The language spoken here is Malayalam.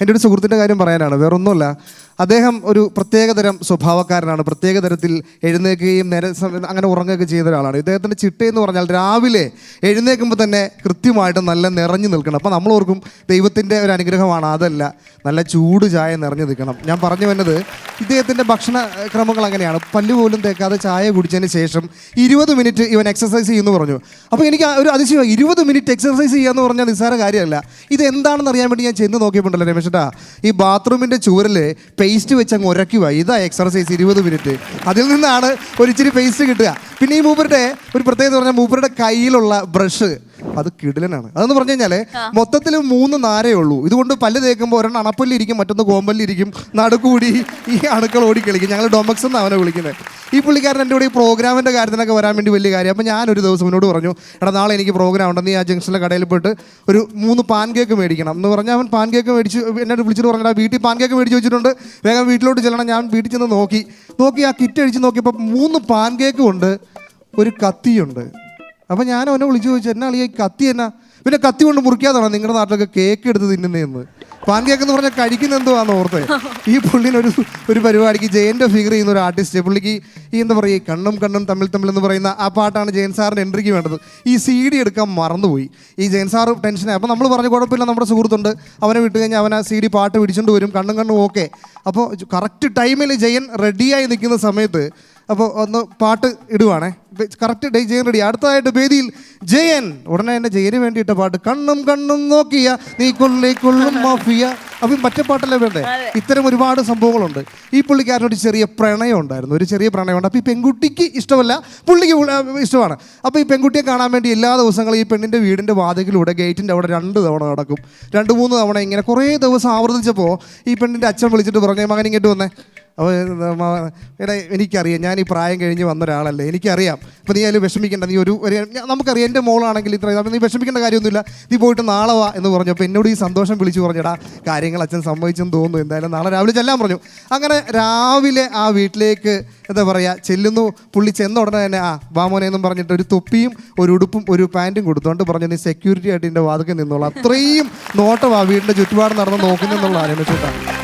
എൻ്റെ ഒരു സുഹൃത്തിൻ്റെ കാര്യം പറയാനാണ്, വേറൊന്നുമല്ല. അദ്ദേഹം ഒരു പ്രത്യേകതരം സ്വഭാവക്കാരനാണ്, പ്രത്യേക തരത്തിൽ എഴുന്നേൽക്കുകയും നേരെ അങ്ങനെ ഉറങ്ങുകയൊക്കെ ചെയ്യുന്ന ഒരാളാണ്. ഇദ്ദേഹത്തിൻ്റെ ചിട്ടയെന്ന് പറഞ്ഞാൽ രാവിലെ എഴുന്നേൽക്കുമ്പോൾ തന്നെ കൃത്യമായിട്ട് നല്ല നിറഞ്ഞു നിൽക്കണം. അപ്പോൾ നമ്മൾ ഓർക്കും ദൈവത്തിൻ്റെ ഒരു അനുഗ്രഹമാണ്. അതല്ല, നല്ല ചൂട് ചായ നിറഞ്ഞു നിൽക്കണം. ഞാൻ പറഞ്ഞു വന്നത് ഇദ്ദേഹത്തിൻ്റെ ഭക്ഷണ ക്രമങ്ങൾ അങ്ങനെയാണ്. പല്ല് പോലും തേക്കാതെ ചായ കുടിച്ചതിന് ശേഷം 20 മിനിറ്റ് ഇവൻ എക്സസൈസ് ചെയ്യുമെന്ന് പറഞ്ഞു. അപ്പോൾ എനിക്ക് ഒരു അതിശയം, 20 മിനിറ്റ് എക്സസൈസ് ചെയ്യാന്ന് പറഞ്ഞാൽ നിസ്സാര കാര്യമല്ല. ഇത് എന്താണെന്ന് അറിയാൻ വേണ്ടി ഞാൻ ചെന്ന് നോക്കിയപ്പോണ്ടല്ലോ രമേശേട്ടാ, ഈ ബാത്റൂമിൻ്റെ ചുവരിൽ പേസ്റ്റ് വെച്ച് അങ്ങ് ഉരയ്ക്കുക. ഇതാ എക്സർസൈസ് 20 മിനിറ്റ്. അതിൽ നിന്നാണ് ഒരു ഇച്ചിരി പേസ്റ്റ് കിട്ടുക. പിന്നെ ഈ മൂപ്പരുടെ ഒരു പ്രത്യേകത പറഞ്ഞാൽ മൂപ്പരുടെ കയ്യിലുള്ള ബ്രഷ് അത് കിടിലനാണ്. അതെന്ന് പറഞ്ഞു കഴിഞ്ഞാൽ മൊത്തത്തിൽ 3 നാരേ ഉള്ളൂ. ഇതുകൊണ്ട് പല്ല് തേക്കുമ്പോൾ ഒരെണ്ണം അണപ്പല്ലിരിക്കും, മറ്റൊന്ന് കോമ്പല്ലിരിക്കും, നടുക്കൂടി ഈ അണുക്കൾ ഓടി കളിക്കും. ഞങ്ങൾ ഡൊമക്സ് എന്നാണ് അവനെ വിളിക്കുന്നത്. ഈ പുള്ളിക്കാരൻ എൻ്റെ കൂടെ ഈ പ്രോഗ്രാമിൻ്റെ കാര്യത്തിനൊക്കെ വരാൻ വേണ്ടി വലിയ കാര്യം. അപ്പോൾ ഞാനൊരു ദിവസം എന്നോട് പറഞ്ഞു, എടാ നാളെ എനിക്ക് പ്രോഗ്രാം ഉണ്ട്, നീ ആ ജംഗ്ഷനിലെ കടയിൽ പോയിട്ട് ഒരു 3 പാൻ കേക്ക് മേടിക്കണം എന്ന് പറഞ്ഞാൽ അവൻ പാൻ കേക്ക് മേടിച്ച് എന്നോട് വിളിച്ചിട്ട് പറഞ്ഞാൽ വീട്ടിൽ പാൻ കേക്ക് മേടിച്ച് വെച്ചിട്ടുണ്ട്, വേഗം വീട്ടിലോട്ട് ചെല്ലണം. ഞാൻ വീട്ടിൽ ചെന്ന് നോക്കി ആ കിറ്റ് അടിച്ച് നോക്കിയപ്പോൾ 3 പാൻ കേക്കും ഉണ്ട്, ഒരു കത്തിയുണ്ട്. അപ്പോൾ ഞാൻ അവനെ വിളിച്ച് ചോദിച്ചു, എന്നാ ഈ കത്തി എന്നാ? പിന്നെ കത്തി കൊണ്ട് മുറിക്കാതാണ് നിങ്ങളുടെ നാട്ടിലൊക്കെ കേക്ക് എടുത്ത് തിന്നുന്നതെന്ന്. പാൻ കേക്ക് എന്ന് പറഞ്ഞാൽ കഴിക്കുന്ന എന്തോ ആണെന്ന് ഓർത്ത്. ഈ പുള്ളിനൊരു പരിപാടിക്ക് ജയൻ്റെ ഫിഗർ ചെയ്യുന്ന ഒരു ആർട്ടിസ്റ്റ്, പുള്ളിക്ക് ഈ എന്താ പറയുക, കണ്ണും തമ്മിൽ എന്ന് പറയുന്ന ആ പാട്ടാണ് ജയൻ സാറിൻ്റെ എൻട്രിക്ക് വേണ്ടത്. ഈ CD എടുക്കാൻ മറന്നുപോയി. ഈ ജയൻ സാറ് ടെൻഷനായി. അപ്പോൾ നമ്മൾ പറഞ്ഞു കുഴപ്പമില്ല, നമ്മുടെ സുഹൃത്തുണ്ട്, അവനെ വിട്ട് കഴിഞ്ഞാൽ അവൻ ആ CD പാട്ട് പിടിച്ചുകൊണ്ട് വരും, കണ്ണും ഓക്കെ. അപ്പോൾ കറക്റ്റ് ടൈമിൽ ജയൻ റെഡിയായി നിൽക്കുന്ന സമയത്ത് അപ്പോൾ ഒന്ന് പാട്ട് ഇടുവാണേ, കറക്റ്റ് ഡേ ജയൻ റെഡി. അടുത്തതായിട്ട് വേദിയിൽ ജയൻ. ഉടനെ തന്നെ ജയന് വേണ്ടിയിട്ട പാട്ട്, കണ്ണും നോക്കിയ നീ കൊള്ളും മാഫിയ. അപ്പം മറ്റേ പാട്ടല്ലേ വേണ്ടേ? ഇത്തരം ഒരുപാട് സംഭവങ്ങളുണ്ട്. ഈ പുള്ളിക്കാരനൊരു ചെറിയ പ്രണയം ഉണ്ടായിരുന്നു, ഒരു ചെറിയ പ്രണയമുണ്ട്. അപ്പോൾ ഈ പെൺകുട്ടിക്ക് ഇഷ്ടമല്ല, പുള്ളിക്ക് ഇഷ്ടമാണ്. അപ്പോൾ ഈ പെൺകുട്ടിയെ കാണാൻ വേണ്ടി എല്ലാ ദിവസങ്ങളും ഈ പെണ്ണിൻ്റെ വീടിൻ്റെ വാതിലിലൂടെ ഗേറ്റിൻ്റെ അവിടെ 2 തവണ നടക്കും. 2-3 തവണ ഇങ്ങനെ കുറേ ദിവസം ആവർത്തിച്ചപ്പോൾ ഈ പെണ്ണിൻ്റെ അച്ഛൻ വിളിച്ചിട്ട് പറഞ്ഞു, മകൻ ഇങ്ങോട്ട് വന്നേ. അപ്പോൾ എടാ എനിക്കറിയാം, ഞാൻ ഈ പ്രായം കഴിഞ്ഞ് വന്ന ഒരാളല്ലേ, എനിക്കറിയാം. അപ്പോൾ നീ അതിൽ വിഷമിക്കേണ്ട, നീ ഒരു നമുക്കറിയാം എൻ്റെ മോളാണെങ്കിൽ ഇത്ര, അപ്പോൾ നീ വിഷമിക്കേണ്ട കാര്യമൊന്നുമില്ല, നീ പോയിട്ട് നാളെ വാ എന്ന് പറഞ്ഞു. അപ്പോൾ എന്നോട് ഈ സന്തോഷം വിളിച്ച് പറഞ്ഞടാ, കാര്യങ്ങൾ അച്ഛൻ സമ്മതിച്ചെന്ന് തോന്നുന്നു, എന്തായാലും നാളെ രാവിലെ ചെല്ലാൻ പറഞ്ഞു. അങ്ങനെ രാവിലെ ആ വീട്ടിലേക്ക് എന്താ പറയുക ചെല്ലുന്നു. പുള്ളി ചെന്ന ഉടനെ തന്നെ വാമോനെ എന്നും പറഞ്ഞിട്ട് ഒരു തൊപ്പിയും ഒരു ഉടുപ്പും ഒരു പാൻറ്റും കൊടുത്തുകൊണ്ട് പറഞ്ഞു, നീ സെക്യൂരിറ്റി ആയിട്ട് എൻ്റെ വാതിൽക്ക് നിന്നോളാം. അത്രയും നോട്ടമാണ് വീടിൻ്റെ ചുറ്റുപാട് നടന്ന് നോക്കുന്നെന്നുള്ളതാണ്.